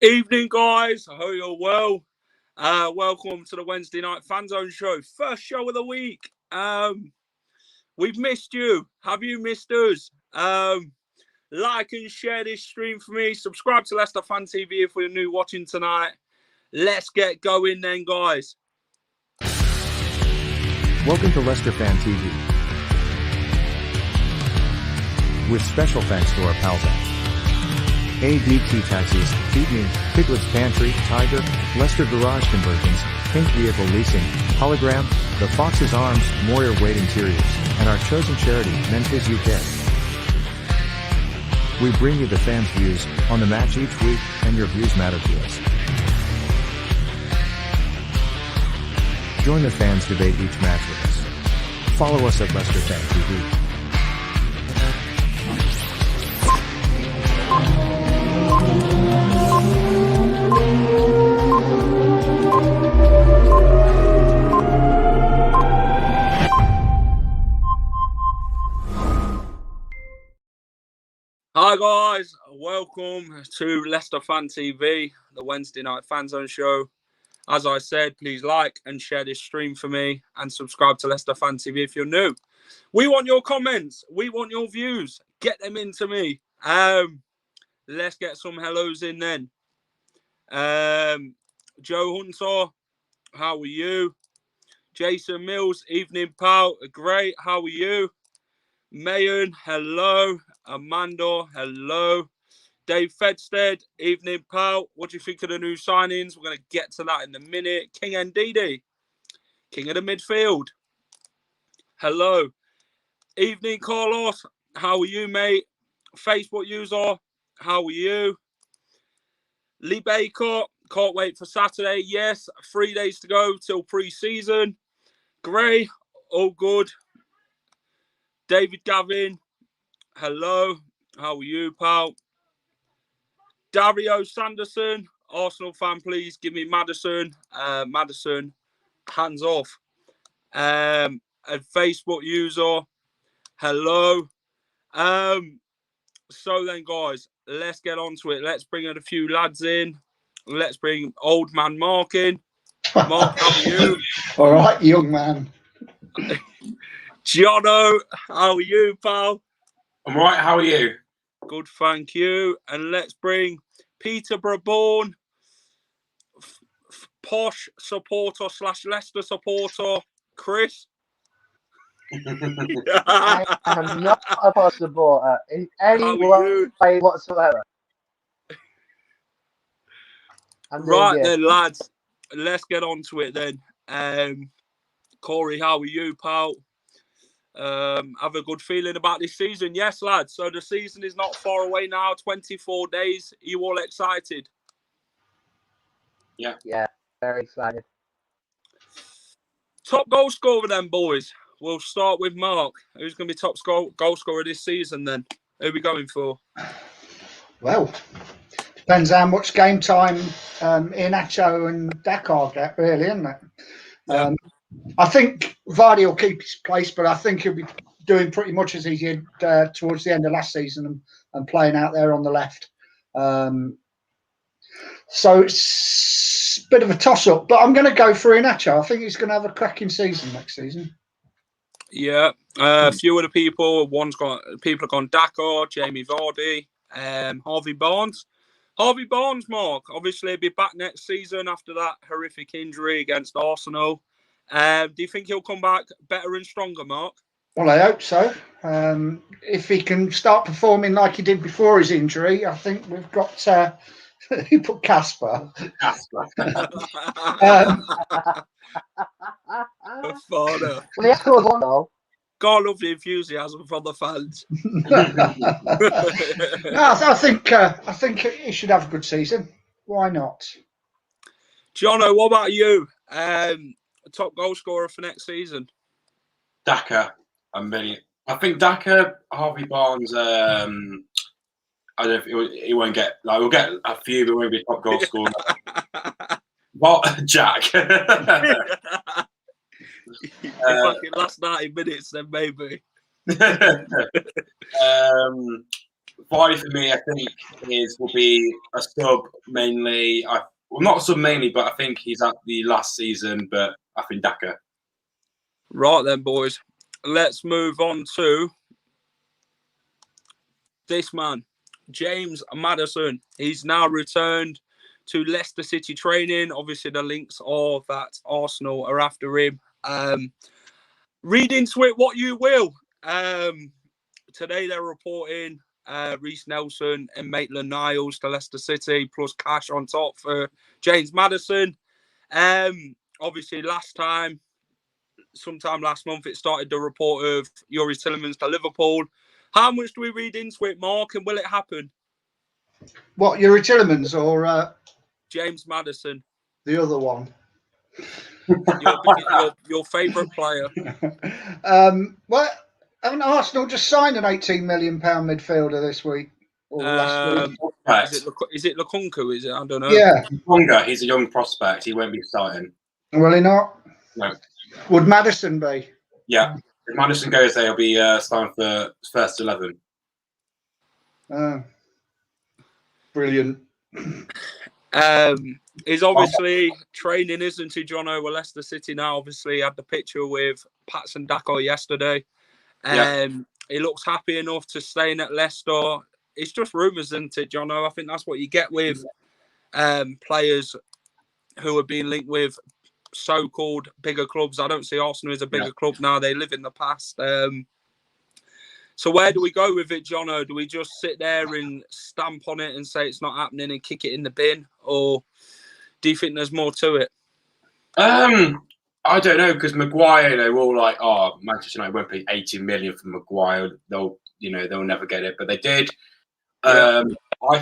Evening, guys. I hope you're well. Welcome to the Wednesday night Fanzone Show. First show of the week. We've missed you. Have you missed us? Like and share this stream for me. Subscribe to Leicester Fan TV if you're new watching tonight. Let's get going then, guys. Welcome to Leicester Fan TV. With special thanks to our pals at ADT Taxis, Feed Me, Piglet's Pantry, Tiger, Leicester Garage Conversions, Pink Vehicle Leasing, Hologram, The Fox's Arms, Moyer Wade Interiors, and our chosen charity, Memphis UK. We bring you the fans' views on the match each week, and your views matter to us. Join the fans debate each match with us. Follow us at Leicester Fan TV. Hi guys, welcome to Leicester Fan TV, the Wednesday night Fanzone Show. As I said, please like and share this stream for me and subscribe to Leicester Fan TV if you're new. We want your comments. We want your views. Get them into me. Let's get some hellos in then. Joe Hunter, how are you? Jason Mills, evening pal. Great, how are you? Mayan, hello. Amanda, hello. Dave Fedstead, evening pal. What do you think of the new signings? We're going to get to that in a minute. King Ndidi, king of the midfield. Hello. Evening, Carlos. How are you, mate? Facebook user, how are you? Lee Baker, can't wait for Saturday. Yes, 3 days to go till pre-season. Gray, all good. David Gavin, hello. How are you, pal? Dario Sanderson, Arsenal fan, please give me Maddison. Maddison, hands off. A Facebook user, hello. So then, guys, let's get on to it. Let's bring in a few lads in. Let's bring old man Mark in. Mark, how are you? All right, young man. Jono, how are you, pal? I'm all right, how are you? Good, thank you. And let's bring Peterborough born, posh supporter / Leicester supporter, Chris. I am not a posh supporter in any way whatsoever. Right then, lads, let's get on to it then. Corey, how are you, pal? Have a good feeling about this season? Yes, lads. So the season is not far away now, 24 days. Are you all excited? Yeah, very excited. Top goal scorer then, boys. We'll start with Mark. Who's going to be top goal scorer this season then? Who are we going for? Well, depends how much game time Iheanacho and Dakar get, really, isn't it? Yeah. I think Vardy will keep his place, but I think he'll be doing pretty much as he did towards the end of last season and playing out there on the left. So it's a bit of a toss-up, but I'm going to go for Iheanacho. I think he's going to have a cracking season next season. Yeah, a few of the people. People have gone Dakar, Jamie Vardy, Harvey Barnes. Harvey Barnes, Mark, obviously he'll be back next season after that horrific injury against Arsenal. Do you think he'll come back better and stronger, Mark? Well, I hope so. If he can start performing like he did before his injury, I think we've got... you put Casper. Casper. Father. Well, he scored one goal. God love the enthusiasm from the fans. No, I think he should have a good season. Why not? Jono, what about you? Top goal scorer for next season? Daka, a million. I think Daka, Harvey Barnes. I don't know if he won't get. Like, we'll get a few, but won't be top goal scorer. What, Jack? If last 90 minutes, then maybe. Vardy for me, I think, will be a sub mainly. Well, not a sub mainly, but I think he's at the last season. But I think Daka. Right then, boys. Let's move on to this man, James Maddison. He's now returned to Leicester City training. Obviously, the links are that Arsenal are after him. Read into it what you will. Today they're reporting Reece Nelson and Maitland-Niles to Leicester City, plus cash on top for James Maddison. Obviously, sometime last month, it started the report of Yuri Tielemans to Liverpool. How much do we read into it, Mark, and will it happen? What, Yuri Tielemans or James Maddison? The other one. Your favourite player. Well, haven't Arsenal just signed an £18 million midfielder this week? Or last week? Is it Lukunku? Is it? I don't know. Yeah. Lukunku, he's a young prospect. He won't be starting. Will he not? No. Would Maddison be? Yeah. If Maddison goes there, he'll be starting for first 11. Brilliant. He's obviously training, isn't he, Jono? Well, Leicester City now obviously had the picture with Patson Daka yesterday. He looks happy enough to staying at Leicester. It's just rumours, isn't it, Jono? I think that's what you get with players who are being linked with so-called bigger clubs. I don't see Arsenal as a bigger club now. They live in the past. So where do we go with it, Jono? Do we just sit there and stamp on it and say it's not happening and kick it in the bin? Or do you think there's more to it? I don't know, because Maguire, they were all like, "Oh, Manchester United won't pay 80 million for Maguire. They'll never get it," but they did. Yeah. I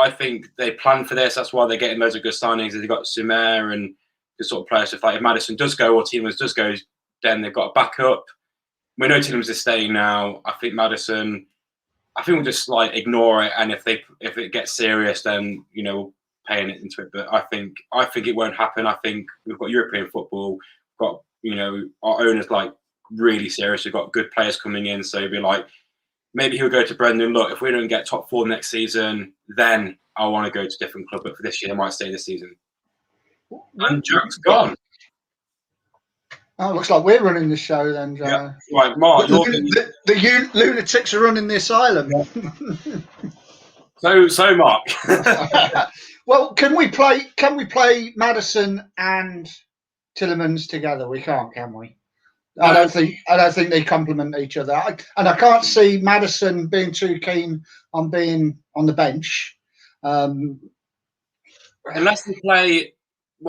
think they planned for this. That's why they're getting loads of good signings. They've got Sumer and the sort of players. If Maddison does go or Tielemans does go, then they've got a backup. We know Tielemans is staying now. I think Maddison. I think we'll just like ignore it, and if it gets serious, then we'll paying it into it. But I think it won't happen. I think we've got European football. We've got our owners like really serious. We've got good players coming in, so it'll be like maybe he'll go to Brendan. Look, if we don't get top 4 next season, then I want to go to a different club. But for this year, I might stay this season. And Jack's gone. Oh, looks like we're running the show then, Joe. Yeah. Right, Mark. The lunatics are running the asylum. So Mark. Well, can we play Maddison and Tielemans together? We can't, can we? No. I don't think they complement each other. And I can't see Maddison being too keen on being on the bench. Unless we play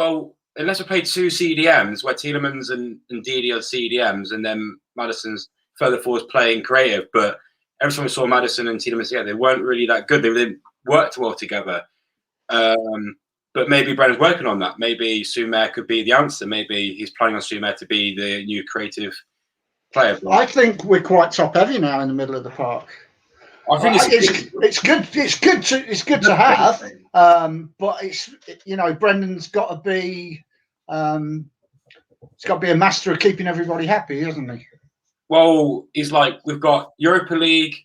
2 CDMs where Tielemans and Didi are CDMs, and then Maddison's further forwards playing creative. But every time we saw Maddison and Tielemans, they weren't really that good. They didn't work well together. But maybe Brennan's working on that. Maybe Sumer could be the answer. Maybe he's planning on Sumer to be the new creative player. I think we're quite top heavy now in the middle of the park. I think it's good. It's good to have. But Brendan's got to be. He's got to be a master of keeping everybody happy, hasn't he? Well, he's like, we've got Europa League,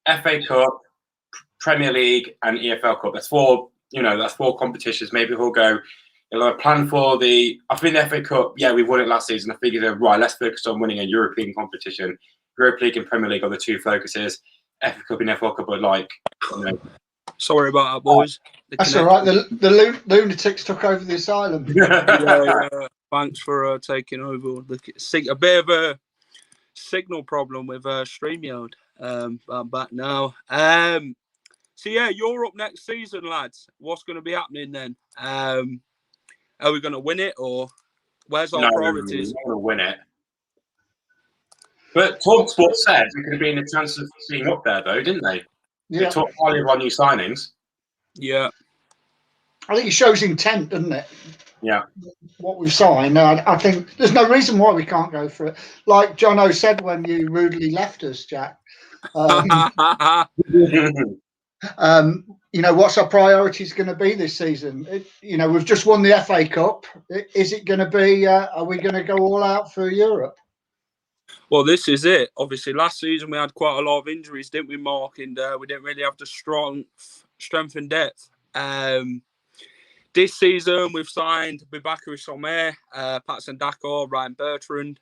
FA Cup, Premier League, and EFL Cup. That's 4. That's 4 competitions. Maybe he'll plan for the. I think the FA Cup. Yeah, we won it last season. I figured, right, let's focus on winning a European competition. Europa League and Premier League are the 2 focuses. FA Cup and FL Cup are Sorry about that, boys. That's all right. The lunatics took over the asylum. Thanks for taking over. A bit of a signal problem with StreamYard. I'm back now. So you're up next season, lads. What's going to be happening then? Are we going to win it, or where's our priorities? We're going to win it. But TalkSport said we could have been a chance of being up there, though, didn't they? Yeah. They talked highly of our new signings. Yeah. I think it shows intent, doesn't it? Yeah. What we've signed. I think there's no reason why we can't go for it. Like Jono said when you rudely left us, Jack. What's our priorities going to be this season? We've just won the FA Cup. Is it going to be? Are we going to go all out for Europe? Well, this is it. Obviously, last season we had quite a lot of injuries, didn't we, Mark? And we didn't really have the strength and depth. This season we've signed Boubacar Sommer, Patson Dako, Ryan Bertrand.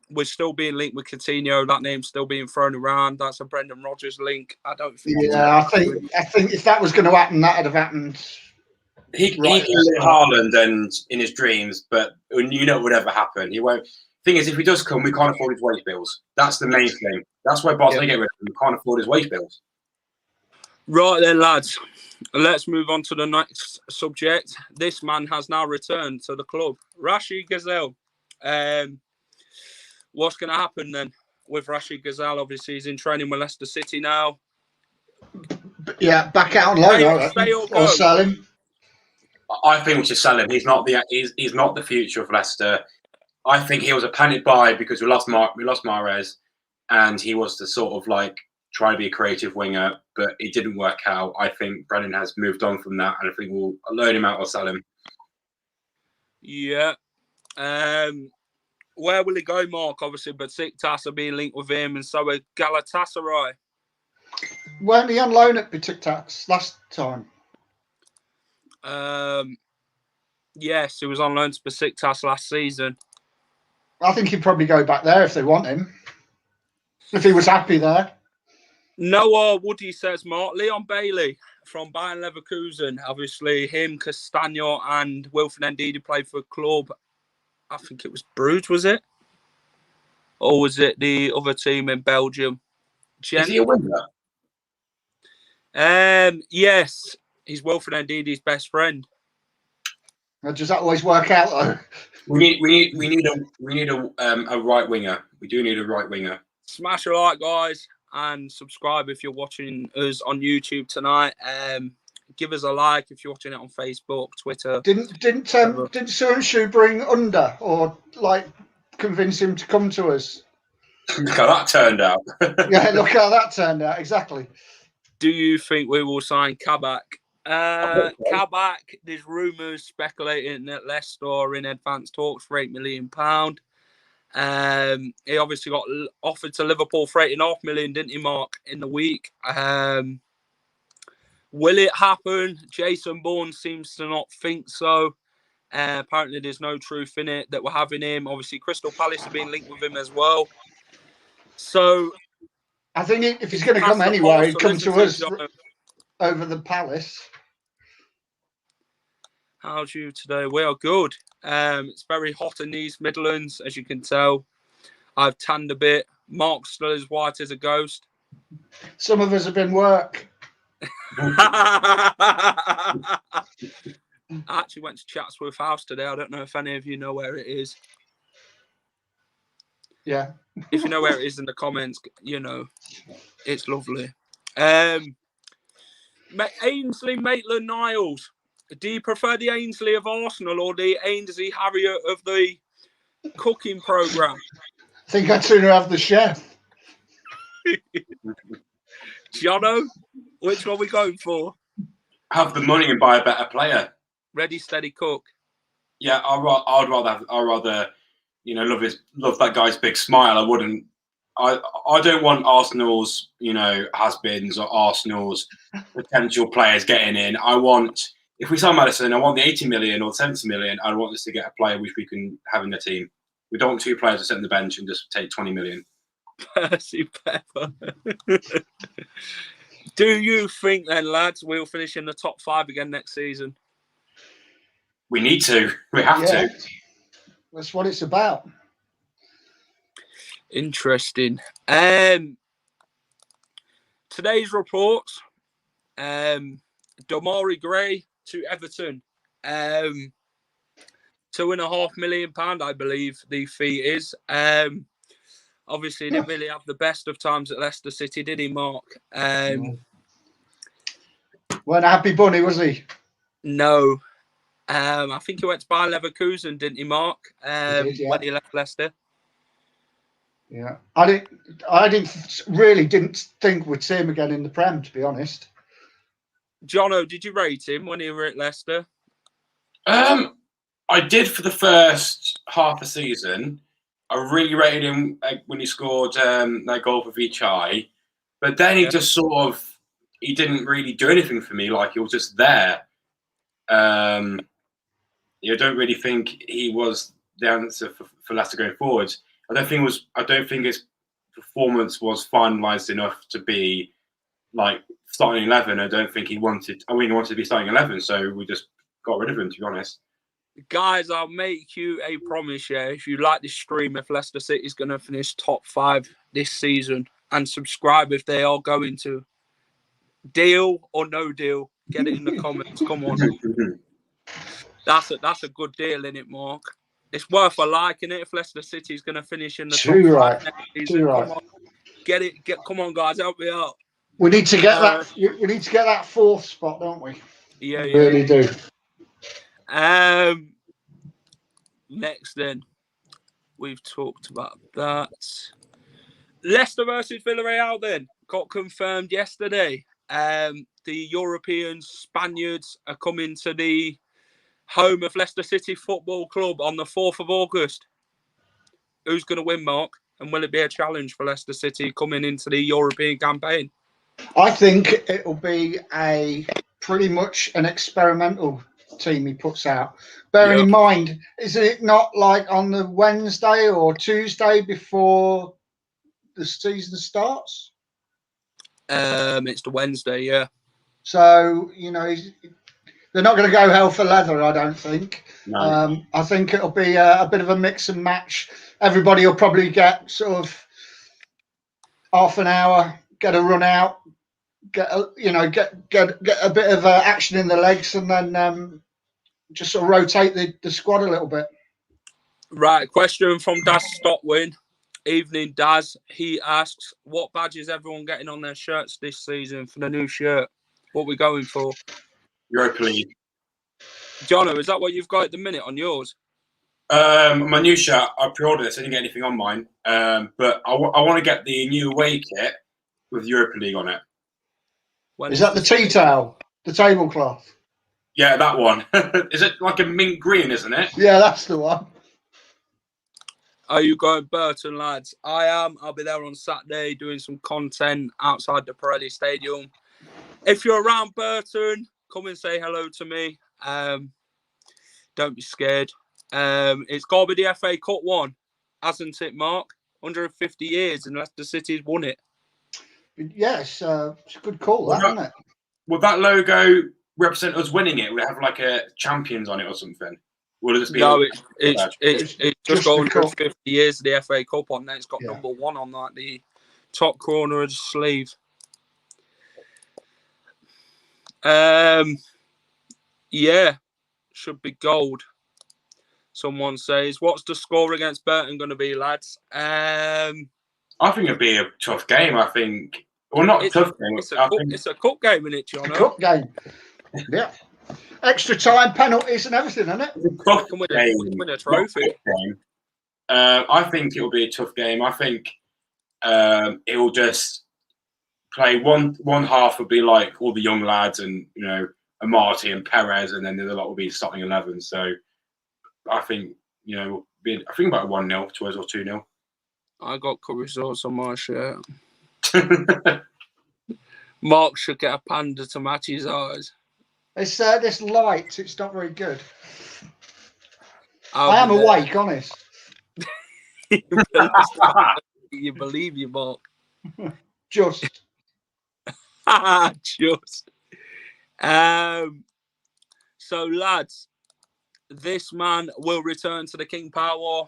We're still being linked with Coutinho. That name's still being thrown around. That's a Brendan Rodgers link. I don't think. Yeah, I think if that was going to happen, that'd have happened. He can live Haaland and in his dreams, but you know what would ever happen. He won't. Thing is, if he does come, we can't afford his wage bills. That's the main thing. That's why Barcelona get rid of him. We can't afford his wage bills. Right then, lads. Let's move on to the next subject. This man has now returned to the club. Rashid Ghazel. What's going to happen then with Rashid Ghazel? Obviously, he's in training with Leicester City now. Yeah, back out on loan, or sell him. I think we should sell him. He's not the future of Leicester. I think he was a panic buy because we lost Mahrez, and he was to sort of like try to be a creative winger, but it didn't work out. I think Brendan has moved on from that, and I think we'll loan him out or sell him. Yeah. Where will he go, Mark? Obviously, Besiktas are being linked with him, and so are Galatasaray. Weren't he on loan at Besiktas last time? Yes, he was on loan to Besiktas last season. I think he'd probably go back there if they want him. If he was happy there. Noah Woody says, Mark, Leon Bailey from Bayern Leverkusen. Obviously, him, Castagno, and Wilfred Ndidi played for a club. I think it was Bruges, was it? Or was it the other team in Belgium? Is he a winger? Yes. He's Wilfred Ndidi's best friend. Does that always work out though? We need a right winger. We do need a right winger. Smash a like, guys, and subscribe if you're watching us on YouTube tonight. Give us a like if you're watching it on Facebook, Twitter. Didn't Sunshu bring Under or like convince him to come to us? Look how that turned out. Yeah, look how that turned out. Exactly. Do you think we will sign Kabak? Kabak, there's rumours speculating that Leicester are in advanced talks for £8 million. He obviously got offered to Liverpool for £8.5 million, didn't he, Mark, in the week? Will it happen? Jason Bourne seems to not think so. Apparently, there's no truth in it that we're having him. Obviously, Crystal Palace have been linked with him as well. So, I think if he's going to come anyway, he'd come to us over the Palace. How's you today? We are good. It's very hot in these Midlands, as you can tell. I've tanned a bit. Mark's still as white as a ghost. Some of us have been work. I actually went to Chatsworth House today. I don't know if any of you know where it is. Yeah. If you know where it is in the comments, you know, it's lovely. Ainsley Maitland-Niles. Do you prefer the Ainsley of Arsenal or the Ainsley Harriet of the cooking programme? I think I'd sooner have the chef. Jono, which one are we going for? Have the money and buy a better player. Ready, steady, cook. Yeah, I'd rather, you know, love that guy's big smile. I don't want Arsenal's, you know, has-beens or Arsenal's potential players getting in. I want, if we sign Maddison, I want the 80 million or 70 million. I want us to get a player which we can have in the team. We don't want two players to sit on the bench and just take 20 million. Percy Pepper. Do you think then, lads, we'll finish in the top 5 again next season? We need to. We have to. That's what it's about. Interesting. Today's reports. Damari Gray to Everton. £2.5 million, I believe the fee is. Obviously, he didn't really have the best of times at Leicester City, did he, Mark? Weren't a happy bunny, was he? No. I think he went to Bayer Leverkusen, didn't he, Mark? He did, when he left Leicester. Yeah, I didn't think we'd see him again in the Prem, to be honest. Jono, did you rate him when he were at Leicester? I did for the first half a season. I really rated him when he scored that goal for Vichai, but then he just he didn't really do anything for me. Like, he was just there. I don't really think he was the answer for Leicester going forward. I don't think his performance was finalised enough to be like starting 11. I don't think he wanted. He wanted to be starting 11, so we just got rid of him. To be honest, guys, I'll make you a promise. Yeah, if you like this stream, if Leicester City is going to finish top 5 this season, and subscribe if they are going to. Deal or no deal? Get it in the comments. Come on. That's a good deal, isn't it, Mark? It's worth a like, innit? If Leicester City is going to finish in the top 5 next season, come on, get it. Come on, guys, help me out. We need to get that. We need to get that 4th spot, don't we? Yeah, we really do. Next, then, we've talked about that. Leicester versus Villarreal. Then got confirmed yesterday. The European Spaniards are coming to the home of Leicester City Football Club on the 4th of August. Who's going to win, Mark? And will it be a challenge for Leicester City coming into the European campaign? I think it'll be pretty much an experimental team he puts out. Bearing in mind, is it not like on the Wednesday or Tuesday before the season starts? It's the Wednesday, yeah. So, they're not going to go hell for leather, I don't think. No. I think it'll be a bit of a mix and match. Everybody will probably get sort of half an hour, get a run out, get a bit of action in the legs, and then just sort of rotate the squad a little bit. Right, question from Daz Stotwin. Evening, Daz. He asks, what badge is everyone getting on their shirts this season for the new shirt? What are we going for? Europa League. Jono, is that what you've got at the minute on yours? My new shirt, I pre-ordered it, so I didn't get anything on mine. But I want to get the new away kit with Europa League on it. Is that the tea towel? The tablecloth? Yeah, that one. Is it like a mint green, isn't it? Yeah, that's the one. Are you going Burton, lads? I am. I'll be there on Saturday doing some content outside the Pirelli Stadium. If you're around Burton, come and say hello to me. Don't be scared. It's got to be the FA Cup one, hasn't it, Mark? 150 years and Leicester City's won it. Yes, it's a good call, isn't it? Would that logo represent us winning it? Would it have like a champions on it or something? Will it just be? No, it's just got 150 years of the FA Cup on there. It's got number 1 on like the top corner of the sleeve. Yeah, should be gold. Someone says, what's the score against Burton going to be, lads? I think it'd be a tough game. I think, well, not a tough game. It's a cup game, isn't it, John? Cup game. Yeah. Extra time, penalties, and everything, isn't it? It's a tough game. Win a trophy. I think it'll be a tough game. I think it will just play one half will be like all the young lads and Amati and Perez, and then the other lot will be starting 11. So I think I think about 1-0 to us or 2-0. I got curry sauce on my shirt. Mark should get a panda to match his eyes. It's this light. It's not very good. I am awake, honest. You believe you, Mark? Just. Just. So, lads, this man will return to the King Power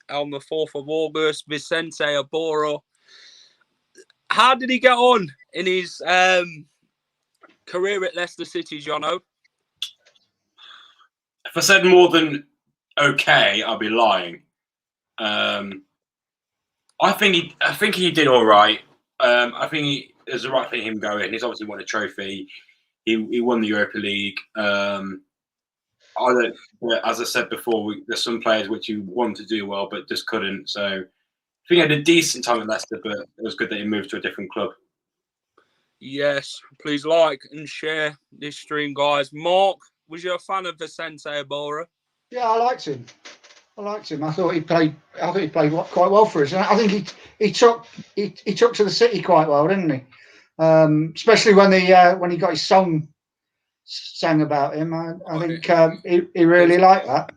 on the 4th of August. Vicente Iborra. How did he get on in his career at Leicester City, Jono? If I said more than okay, I'll be lying. I think he did all right. I think it was the right thing him going. He's obviously won a trophy. He won the Europa League. As I said before, there's some players which you want to do well but just couldn't. So I think he had a decent time at Leicester, but it was good that he moved to a different club. Yes, please like and share this stream, guys. Mark, was you a fan of Vicente Iborra? Yeah, I liked him. I liked him. I thought he played quite well for us. And I think he took to the City quite well, didn't he? Especially when he got his song sang about him. I think he really liked that.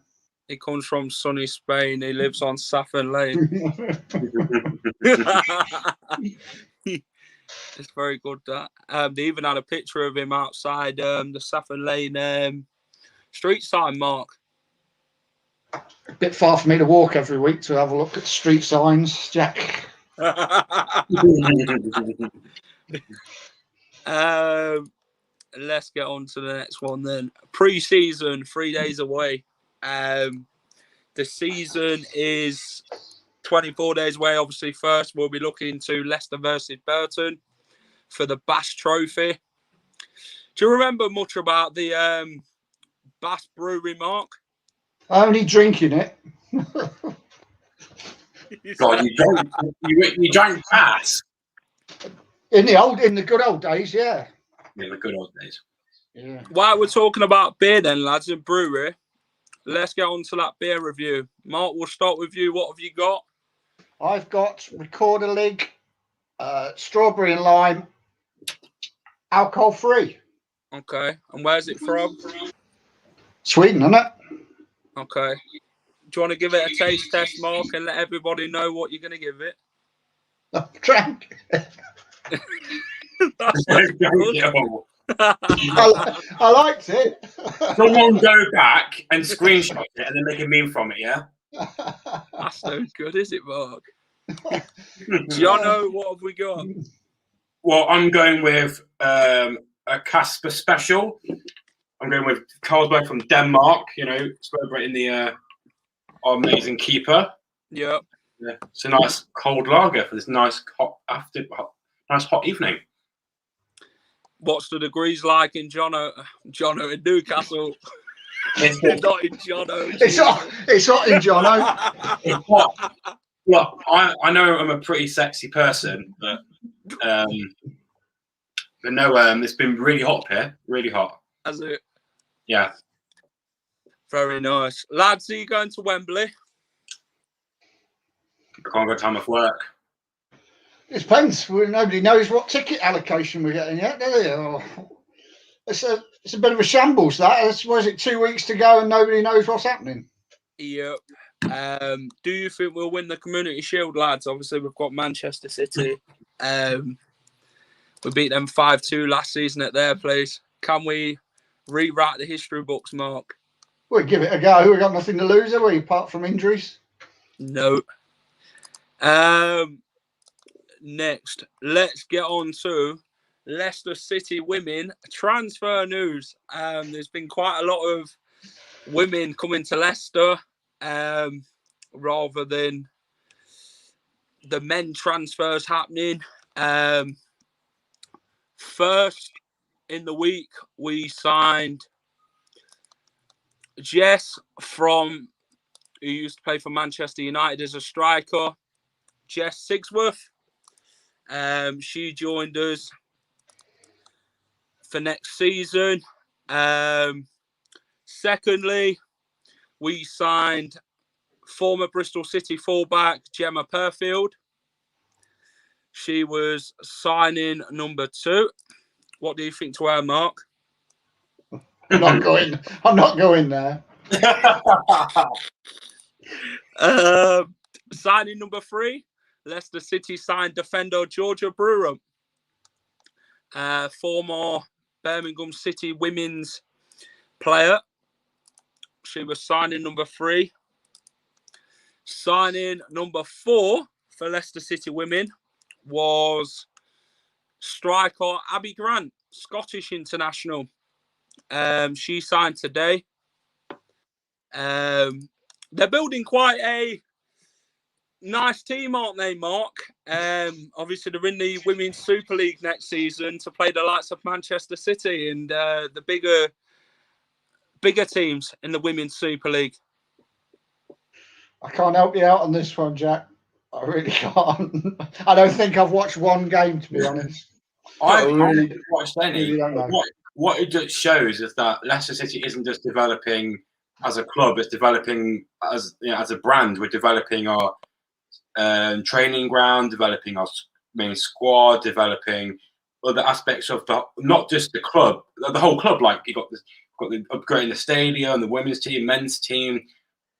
He comes from sunny Spain. He lives on Saffron Lane. It's very good. That they even had a picture of him outside the Saffron Lane street sign, Mark. A bit far for me to walk every week to have a look at street signs, Jack. Let's get on to the next one then. Pre-season, 3 days away. The season is 24 days away. Obviously, first we'll be looking to Leicester versus Burton for the Bass Trophy. Do you remember much about the Bass Brewery, Mark? Only drinking it. God, you drank Bass In the good old days, yeah. in the good old days. Yeah. While we're talking about beer then, lads, and brewery, let's get on to that beer review. Mark, we'll start with you. What have you got? I've got Recorder League, strawberry and lime, alcohol free. Okay. And where's it from? Sweden, isn't it? Okay. Do you want to give it a taste test, Mark, and let everybody know what you're going to give it? Drank. That's good. I liked it. Someone go back and screenshot it and then make a meme from it, yeah? That's no good, is it, Mark? Jono, what have we got? Well, I'm going with a Casper Special. I'm going with Carlsberg from Denmark, celebrating the our amazing keeper. Yep. Yeah, it's a nice cold lager for this nice hot evening. What's the degrees like in Jono in Newcastle? It's Not in Jono. It's hot in Jono. It's hot. Look, I know I'm a pretty sexy person, but no, it's been really hot here. Really hot. Has it? Yeah. Very nice. Lads, are you going to Wembley? I can't go time off work. It depends. Nobody knows what ticket allocation we're getting yet, do they? Oh, it's a bit of a shambles, that. Was it 2 weeks to go and nobody knows what's happening? Yep. Do you think we'll win the Community Shield, lads? Obviously, we've got Manchester City. We beat them 5-2 last season at their place. Can we rewrite the history books, Mark? We'll give it a go. We've got nothing to lose, have we, apart from injuries? No. Next, let's get on to Leicester City women transfer news. There's been quite a lot of women coming to Leicester rather than the men transfers happening. First in the week, we signed Jess who used to play for Manchester United as a striker, Jess Sigsworth. She joined us for next season. Secondly, we signed former Bristol City fullback Gemma Perfield. She was signing number 2. What do you think to her, Mark? I'm not going there. Signing number 3, Leicester City signed defender Georgia Brewer, former Birmingham City women's player. She was signing number 3. Signing number 4 for Leicester City women was striker Abby Grant, Scottish international. She signed today. They're building quite a nice team, aren't they, Mark? Obviously, they're in the Women's Super League next season to play the likes of Manchester City and the bigger teams in the Women's Super League. I can't help you out on this one, Jack. I really can't. I don't think I've watched one game, to be honest. I haven't watched any. Really don't know. What it just shows is that Leicester City isn't just developing as a club, it's developing as as a brand. We're developing our training ground, developing our main squad, developing other aspects of not just the club, the whole club. Like you got the upgrading the stadium, the women's team, men's team,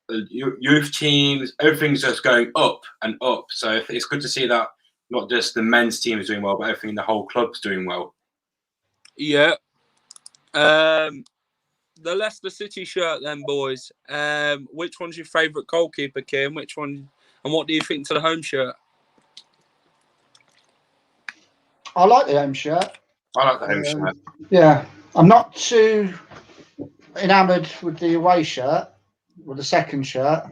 the youth teams. Everything's just going up and up. So it's good to see that not just the men's team is doing well, but everything the whole club's doing well. Yeah. The Leicester City shirt, then, boys. Which one's your favourite goalkeeper, Kim? Which one, and what do you think to the home shirt? I like the home shirt. I like the home shirt. Yeah, I'm not too enamoured with the away shirt, with the second shirt.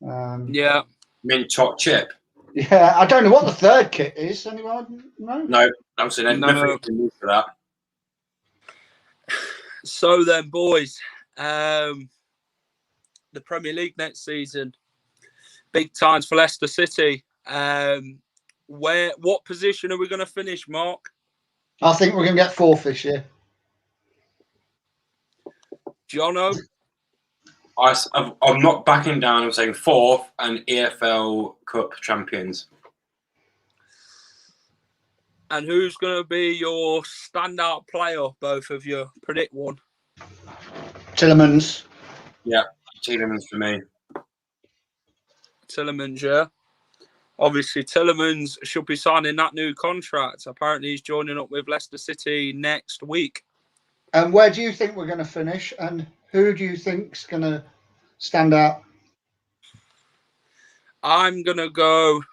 Yeah. Mint top chip. Yeah, I don't know what the third kit is. Anyone know? No, I'm saying nothing for that. So then, boys, the Premier League next season, big times for Leicester City. What position are we going to finish, Mark? I think we're going to get fourth this year. Jono? I'm not backing down. I'm saying fourth and EFL Cup champions. And who's going to be your standout player, both of you? Predict one. Tielemans. Yeah, Tielemans for me. Tielemans, yeah. Obviously, Tielemans should be signing that new contract. Apparently, he's joining up with Leicester City next week. And where do you think we're going to finish? And who do you think's going to stand out? I'm going to go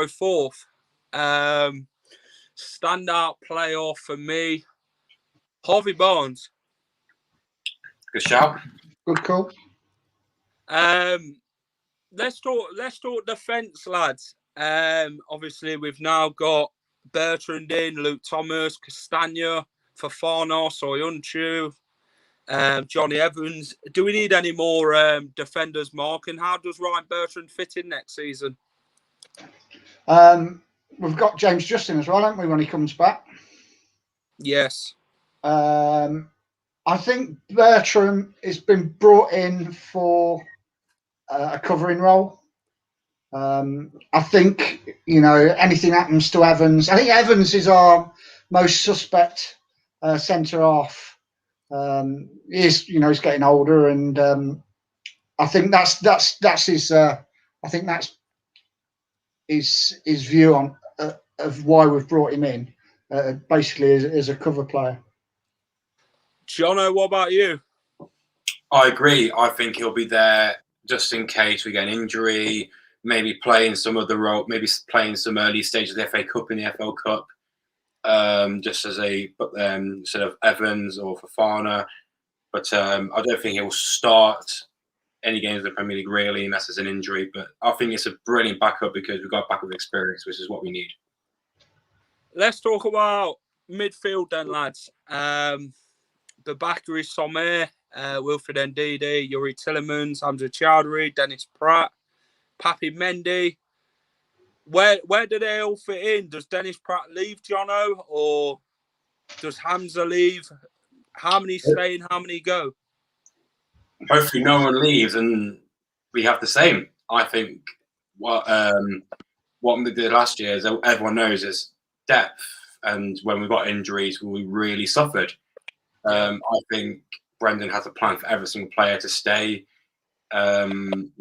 fourth. Standout player for me, Harvey Barnes. Good shout. Good call. Let's talk defence, lads. Obviously, we've now got Bertrand in, Luke Thomas, Castagna, Fofana, Soyuncu, Johnny Evans. Do we need any more defenders, Mark? And how does Ryan Bertrand fit in next season? We've got James Justin as well, haven't we, when he comes back? Yes. I think Bertram has been brought in for a covering role. I think, anything happens to Evans. I think Evans is our most suspect centre half. He's getting older, and I think that's his. I think that's his view on of why we've brought him in, basically as a cover player. Jono, what about you? I agree. I think he'll be there just in case we get an injury, maybe playing some of the role, maybe playing some early stages of the FA Cup in the FL Cup, just as sort of Evans or Fofana. But I don't think he'll start any games of the Premier League really unless there's an injury. But I think it's a brilliant backup because we've got backup experience, which is what we need. Let's talk about midfield then, lads. Babakary Sommer, Wilfred Ndidi, Yuri Tielemans, Hamza Chowdhury, Dennis Pratt, Papi Mendy. Where do they all fit in? Does Dennis Pratt leave, Jono, or does Hamza leave? How many stay and how many go? Hopefully no one leaves and we have the same. I think what we did last year, as everyone knows, is depth. And when we got injuries, we really suffered. I think Brendan has a plan for every single player to stay. Mendy's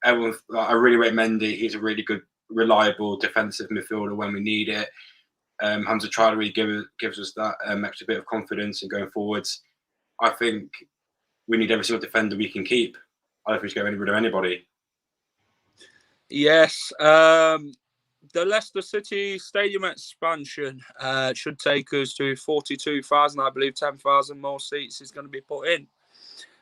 everyone. I really rate Mendy. He's a really good, reliable defensive midfielder when we need it. Hamza Chowdhury gives us that extra bit of confidence in going forwards. I think we need every single defender we can keep. I don't think we should get rid of anybody. Yes. The Leicester City Stadium expansion should take us to 42,000. I believe 10,000 more seats is going to be put in,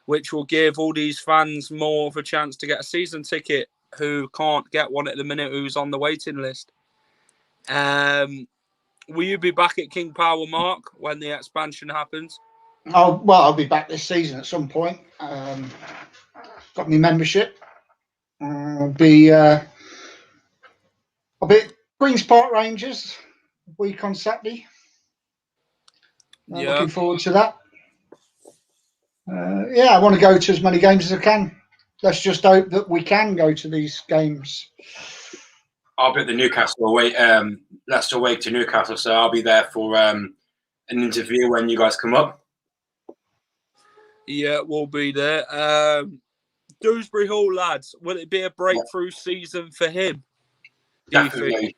which will give all these fans more of a chance to get a season ticket who can't get one at the minute, who's on the waiting list. Will you be back at King Power, Mark, when the expansion happens? I'll be back this season at some point. Got my membership. I'll be at Queen's Park Rangers week on Saturday. I'm Yeah. looking forward to that. Yeah, I want to go to as many games as I can. Let's just hope that we can go to these games. I'll be at the Newcastle away, Leicester away to Newcastle, so I'll be there for an interview when you guys come up. Yeah, we'll be there. Dewsbury Hall, lads, will it be a breakthrough season for him? Do you think? Definitely.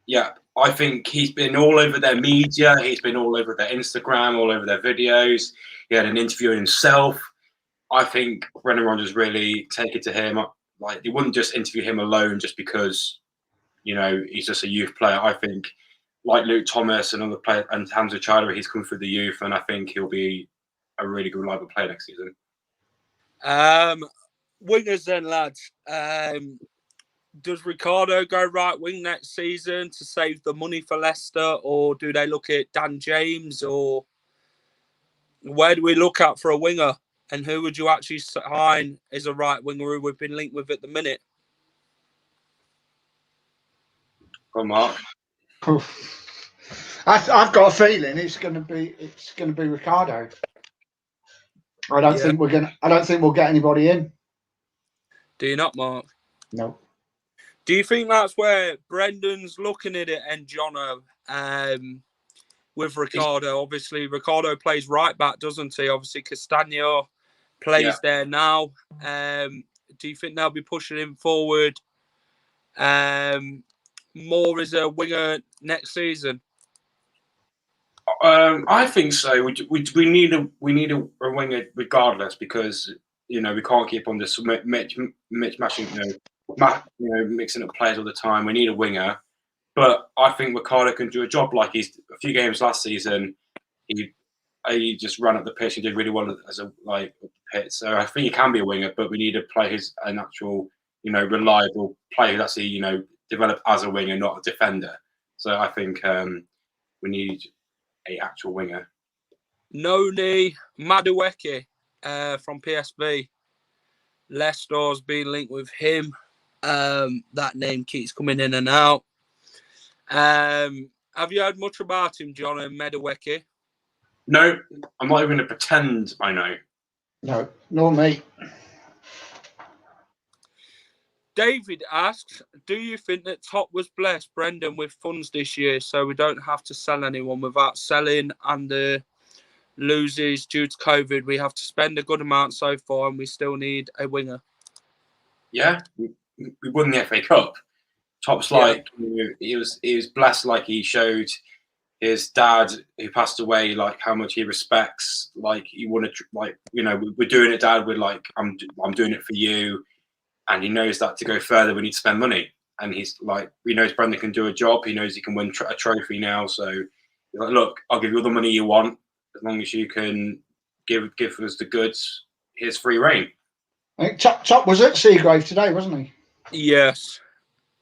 Yeah, I think he's been all over their media. He's been all over their Instagram, all over their videos. He had an interview himself. I think Brendan Rodgers really take it to him. Like, he wouldn't just interview him alone just because, you know, he's just a youth player. I think, like Luke Thomas and other players, and Hamza Chowdhury, he's come through the youth, and I think he'll be a really good, reliable player next season. Wingers then, lads. Does Ricardo go right wing next season to save the money for Leicester, or do they look at Dan James, or where do we look at for a winger? And who would you actually sign as a right winger who we've been linked with at the minute? Go on, Mark. I've got a feeling it's going to be Ricardo. I don't think we'll get anybody in. Do you not, Mark? No. Do you think that's where Brendan's looking at it and Jono with Ricardo? Obviously, Ricardo plays right back, doesn't he? Obviously, Castagno plays there now. Do you think they'll be pushing him forward more as a winger next season? I think so. We need a winger regardless, because, you know, we can't keep on just mixing up players all the time. We need a winger, but I think Ricardo can do a job. Like, he's a few games last season, he just ran up the pitch and did really well as a pit. So I think he can be a winger, but we need a player who's an actual, you know, reliable player who's actually, you know, developed as a winger, not a defender. So I think we need a actual winger. Noni Madueke from PSV. Leicester's been linked with him. That name keeps coming in and out. Have you heard much about him, John, and Madueke? No, I'm not even going to pretend I know. No, nor me. David asks, do you think that Top was blessed, Brendan, with funds this year so we don't have to sell anyone without selling and the loses due to COVID? We have to spend a good amount so far and we still need a winger. Yeah, we won the FA Cup. Top's like, you know, he was blessed, like he showed his dad who passed away, like how much he respects, like he wanted, like, you know, we're doing it, Dad, we're like, I'm doing it for you. And he knows that to go further, we need to spend money. And he's like, he knows Brendan can do a job. He knows he can win a trophy now. So he's like, look, I'll give you all the money you want as long as you can give us the goods. Here's free reign. I think Top was at Seagrave today, wasn't he? Yes.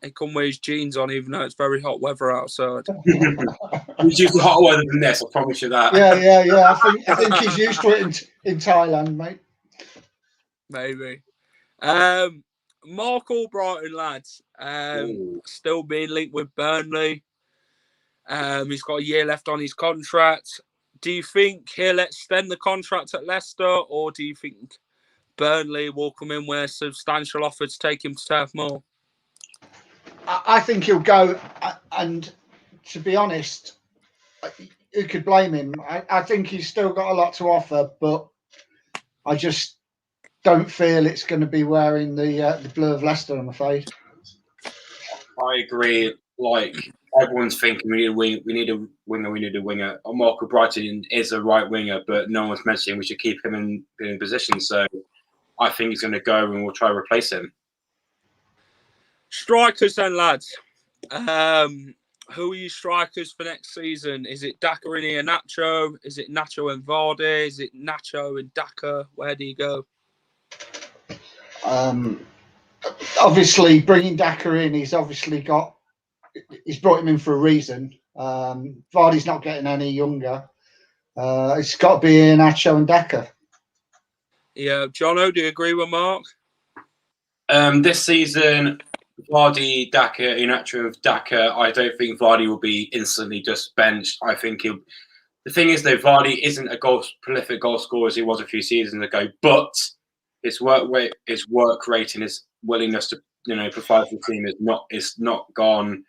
He come with his jeans on, even though it's very hot weather outside. He's used to hotter weather than this, I promise you that. Yeah. I think he's used to it in Thailand, mate. Maybe. Mark Albrighton, lads, still being linked with Burnley. He's got a year left on his contract. Do you think he'll extend the contract at Leicester, or do you think Burnley will come in with a substantial offer to take him to Turf Moor? I think he'll go, and to be honest, who could blame him? I think he's still got a lot to offer, but I just don't feel it's going to be wearing the blue of Leicester, I'm afraid. I agree. Like, everyone's thinking we need a winger. Mark Brighton is a right winger, but no one's mentioning we should keep him in position. So I think he's going to go and we'll try to replace him. Strikers then, lads. Who are your strikers for next season? Is it Dakarini and Nacho? Is it Nacho and Vardy? Is it Nacho and Daka? Where do you go? Obviously, bringing Daka in, he's brought him in for a reason. Vardy's not getting any younger. It's got to be Nacho and Daka. Yeah, Jono, do you agree with Mark? This season, Vardy, Daka, Iheanacho of Daka. I don't think Vardy will be instantly just benched. I think the thing is, though, Vardy isn't a prolific goal scorer as he was a few seasons ago, but his work rate and his willingness to provide for the team is not gone.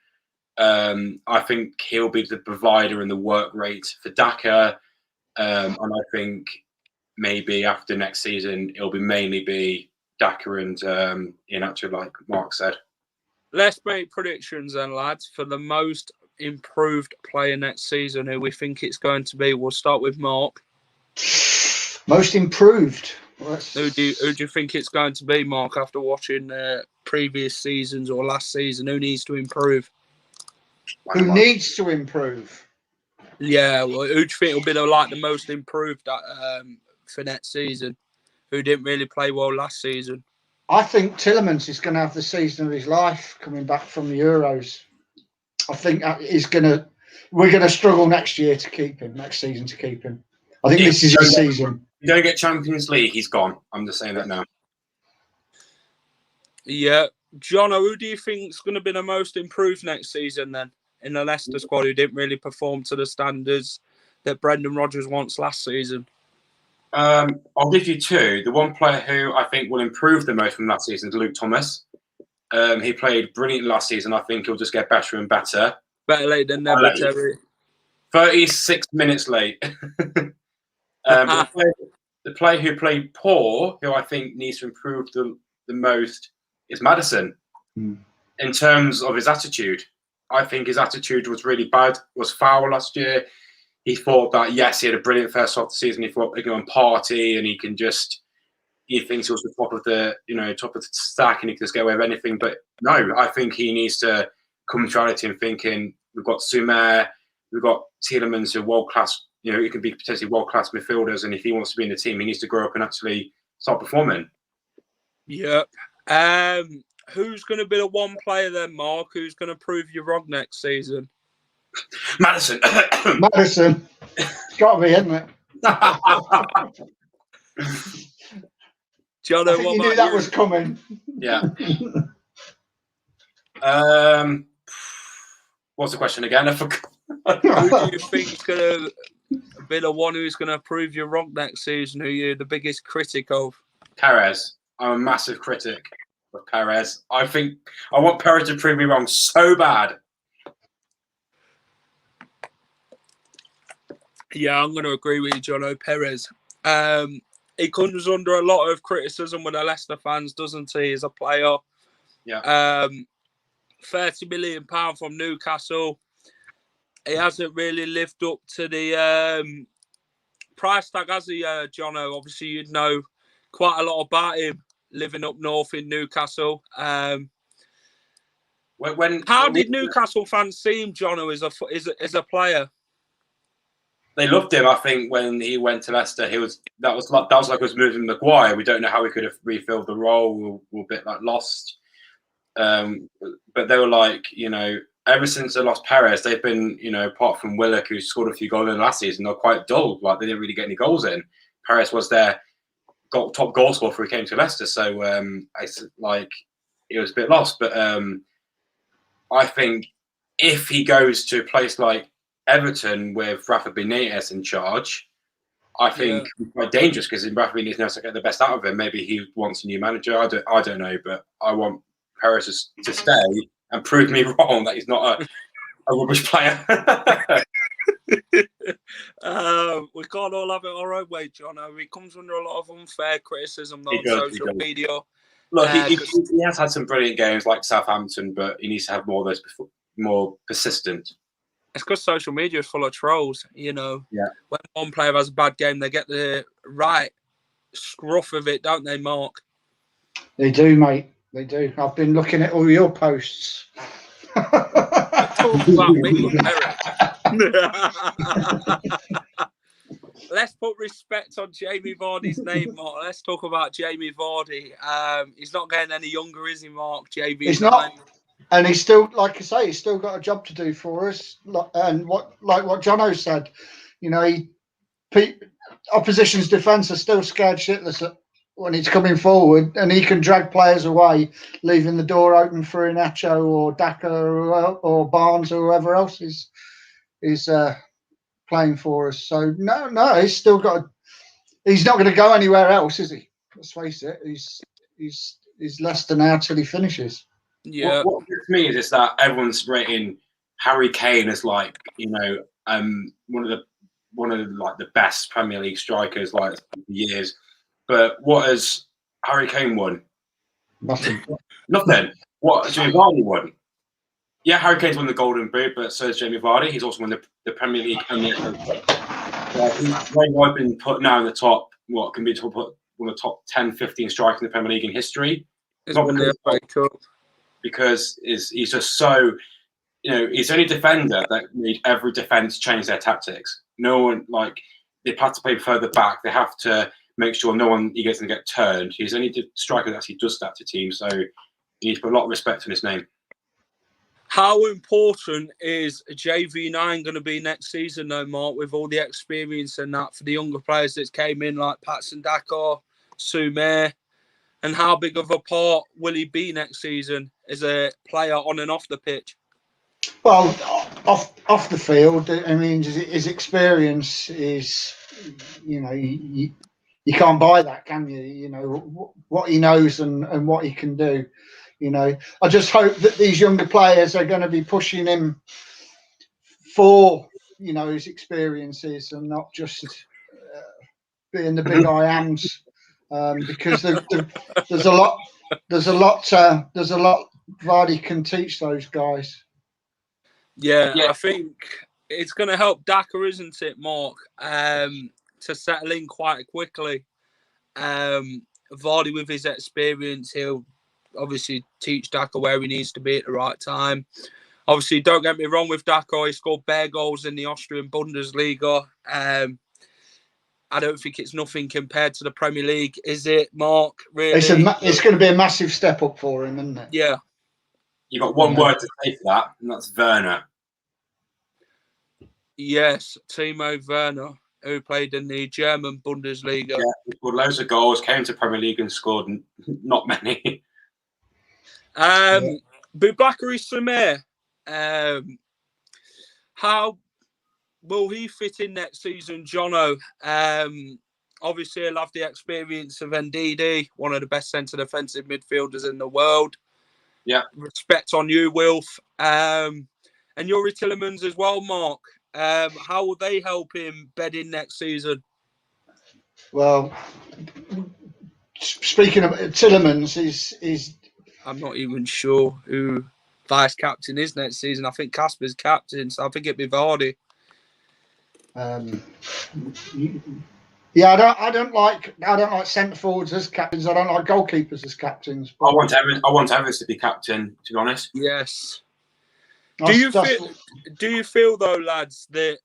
I think he'll be the provider in the work rate for Daka, and I think maybe after next season it'll mainly be Daka and Iheanacho, like Mark said. Let's make predictions then, lads, for the most improved player next season. Who we think it's going to be? We'll start with Mark. Most improved. Who do you think it's going to be, Mark? After watching previous seasons or last season, who needs to improve? Who needs to improve? Yeah, well, who do you think will be the most improved for next season? Who didn't really play well last season? I think Tielemans is going to have the season of his life coming back from the Euros. I think we're going to struggle next season to keep him. I think this is his season. If you don't get Champions League, he's gone. I'm just saying that now. Yeah. Jono, who do you think is going to be the most improved next season then in the Leicester squad, who didn't really perform to the standards that Brendan Rodgers wants last season? I'll give you two. The one player who I think will improve the most from last season is Luke Thomas. He played brilliant last season. I think he'll just get better and better. Better late than never, Terry. 36 minutes late. The player who played poor, who I think needs to improve the most, is Maddison. In terms of his attitude. I think his attitude was really bad, was foul last year. He thought that, yes, he had a brilliant first half of the season. He thought he can go and party and he thinks he was the top of the stack and he can just get away with anything. But no, I think he needs to come to reality and thinking, we've got Sumer, we've got Tielemans, who are world-class, he can be potentially world-class midfielders. And if he wants to be in the team, he needs to grow up and actually start performing. Yep. Who's going to be the one player then, Mark, who's going to prove you wrong next season? Maddison. Maddison. It's got to be, isn't it? Jono, you knew that was coming. Yeah. What's the question again? I forgot. Who do you think is going to be the one who's going to prove you wrong next season? Who you're the biggest critic of? Perez. I'm a massive critic of Perez. I want Perez to prove me wrong so bad. Yeah, I'm going to agree with you, Jono. Perez. He comes under a lot of criticism with the Leicester fans, doesn't he, as a player? Yeah. £30 million from Newcastle. He hasn't really lived up to the price tag, has he, Jono? Obviously, you'd know quite a lot about him living up north in Newcastle. How did Newcastle fans see him, Jono, as a player? They loved him. I think when he went to Leicester, that was like it was moving Maguire. We don't know how he could have refilled the role. We're a bit lost. But they were like, ever since they lost Perez, they've been, apart from Willock, who scored a few goals in last season, they're quite dull. Like they didn't really get any goals in. Perez was their top goal scorer before he came to Leicester, so it was a bit lost. But I think if he goes to a place like Everton with Rafa Benitez in charge, I think it's quite dangerous because Rafa Benitez knows to get the best out of him. Maybe he wants a new manager. I don't know, but I want Perez to stay and prove me wrong that he's not a rubbish player. We can't all have it our own way, John. He comes under a lot of unfair criticism on social media. Look, he has had some brilliant games like Southampton, but he needs to have more of those, more persistent. It's because social media is full of trolls, Yeah. When one player has a bad game, they get the right scruff of it, don't they, Mark? They do, mate. They do. I've been looking at all your posts. Talk about me, Eric. Let's put respect on Jamie Vardy's name, Mark. Let's talk about Jamie Vardy. He's not getting any younger, is he, Mark? JV. He's not. And he's still, like I say, he's still got a job to do for us. And what Jono said, opposition's defence are still scared shitless when he's coming forward, and he can drag players away, leaving the door open for Iheanacho or Daka or Barnes or whoever else is playing for us. So no, he's still got. He's not going to go anywhere else, is he? Let's face it. He's Leicester now till he finishes. Yeah. What gets me is that everyone's rating Harry Kane as like, one of the best Premier League strikers like for years. But what has Harry Kane won? Nothing. Nothing. What has Jamie Vardy won? Yeah, Harry Kane's won the Golden Boot, but so has Jamie Vardy. He's also won the Premier League and the FA Cup. He's been put now in the top, what can be put one of the top 10, 15 strikers in the Premier League in history. He's won the FA Cup. Because he's just so, he's the only defender that made every defence change their tactics. No one, they have to play further back. They have to make sure no one he gets to get turned. He's the only striker that actually does that to teams. So he needs to put a lot of respect on his name. How important is JV9 going to be next season, though, Mark, with all the experience and that for the younger players that came in, like Patson Dakar, Soumaire, and how big of a part will he be next season as a player on and off the pitch? Well, off the field, I mean, his experience is, you can't buy that, can you? What he knows and what he can do. I just hope that these younger players are going to be pushing him for, his experiences and not just being the big I ams, because there's a lot Vardy can teach those guys. Yeah, I think it's going to help Daka, isn't it, Mark, to settle in quite quickly. Vardy, with his experience, he'll obviously teach Daka where he needs to be at the right time. Obviously, don't get me wrong with Daka. He scored bare goals in the Austrian Bundesliga. I don't think it's nothing compared to the Premier League, is it, Mark? Really, it's going to be a massive step up for him, isn't it? Yeah. You've got one word to say for that, and that's Werner. Yes, Timo Werner, who played in the German Bundesliga. Yeah, he scored loads of goals, came to Premier League and scored not many. Boubakary Soumaire, how will he fit in next season, Jono? Obviously, he'll have the experience of Ndidi, one of the best centre defensive midfielders in the world. Yeah. Respect on you, Wilf. And Yuri Tillemans as well, Mark. How will they help him bed in next season? Well, speaking of Tillemans, is I'm not even sure who vice captain is next season. I think Casper's captain, so I think it'd be Vardy. Yeah, I don't like centre forwards as captains. I don't like goalkeepers as captains. I want Evans to be captain, to be honest. Yes. Do you feel though, lads, that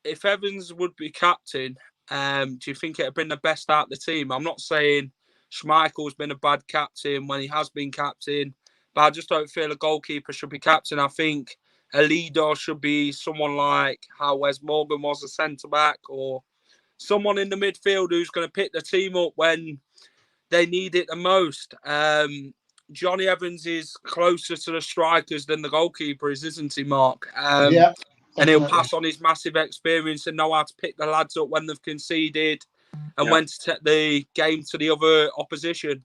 if Evans would be captain, do you think it'd been the best out of the team? I'm not saying Schmeichel's been a bad captain when he has been captain, but I just don't feel a goalkeeper should be captain. I think a leader should be someone like how Wes Morgan was a centre-back, or someone in the midfield who's going to pick the team up when they need it the most. Johnny Evans is closer to the strikers than the goalkeeper is, isn't he, Mark? Yeah. And he'll pass on his massive experience and know how to pick the lads up when they've conceded and when to take the game to the other opposition.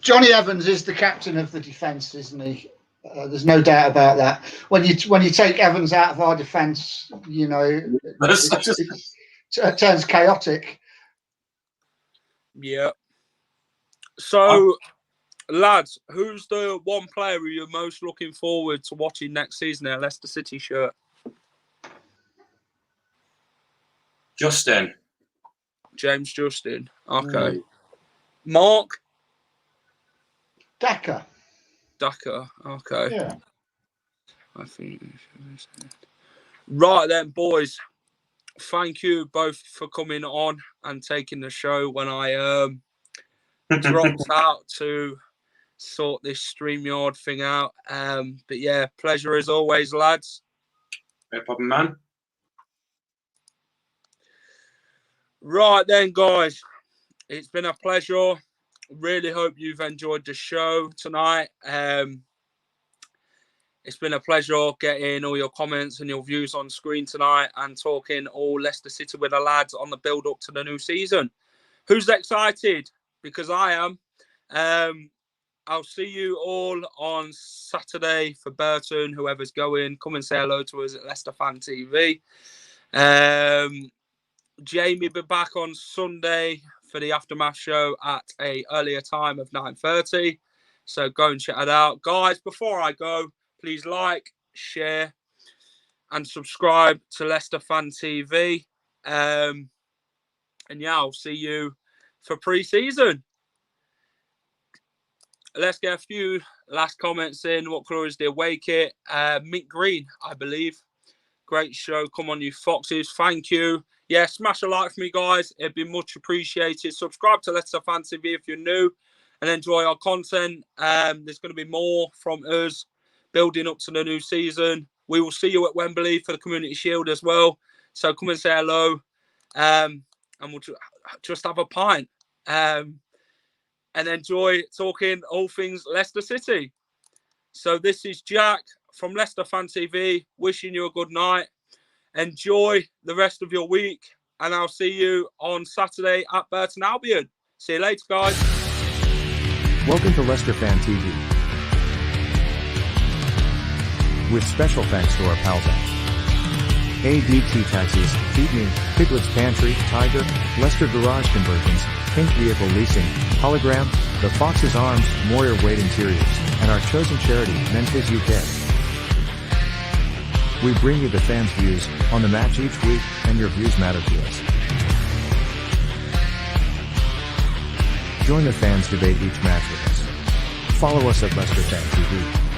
Johnny Evans is the captain of the defence, isn't he? There's no doubt about that. When you take Evans out of our defence, it turns chaotic. Yeah. So, lads, who's the one player who you're most looking forward to watching next season in a Leicester City shirt? Justin. James Justin. Okay. Mark? Daka. Okay. Yeah. I think. Right then, boys. Thank you both for coming on and taking the show when I dropped out to sort this StreamYard thing out. But yeah, pleasure as always, lads. No problem, man. Right then, guys. It's been a pleasure. Really hope you've enjoyed the show tonight. It's been a pleasure getting all your comments and your views on screen tonight and talking all Leicester City with the lads on the build-up to the new season. Who's excited? Because I am. I'll see you all on Saturday for Burton, whoever's going. Come and say hello to us at Leicester Fan TV. Jamie will be back on Sunday for the Aftermath show at an earlier time of 9:30. So go and check it out. Guys, before I go, please like, share, and subscribe to Leicester Fan TV. And yeah, I'll see you for pre-season. Let's get a few last comments in. What colour is the away kit? Mint green, I believe. Great show. Come on, you foxes. Thank you. Yeah, smash a like for me, guys. It'd be much appreciated. Subscribe to Leicester Fan TV if you're new and enjoy our content. There's going to be more from us building up to the new season. We will see you at Wembley for the Community Shield as well. So come and say hello. And we'll just have a pint. And enjoy talking all things Leicester City. So this is Jack from Leicester Fan TV, wishing you a good night. Enjoy the rest of your week, and I'll see you on Saturday at Burton Albion. See you later, guys. Welcome to Leicester Fan TV. With special thanks to our pals at ADT Taxis, Feed Me, Piglet's Pantry, Tiger, Leicester Garage Conversions, Pink Vehicle Leasing, Hologram, The Fox's Arms, Moyer Wade Interiors, and our chosen charity, Memphis UK. We bring you the fans' views on the match each week, and your views matter to us. Join the fans' debate each match with us. Follow us at Leicester Fan TV.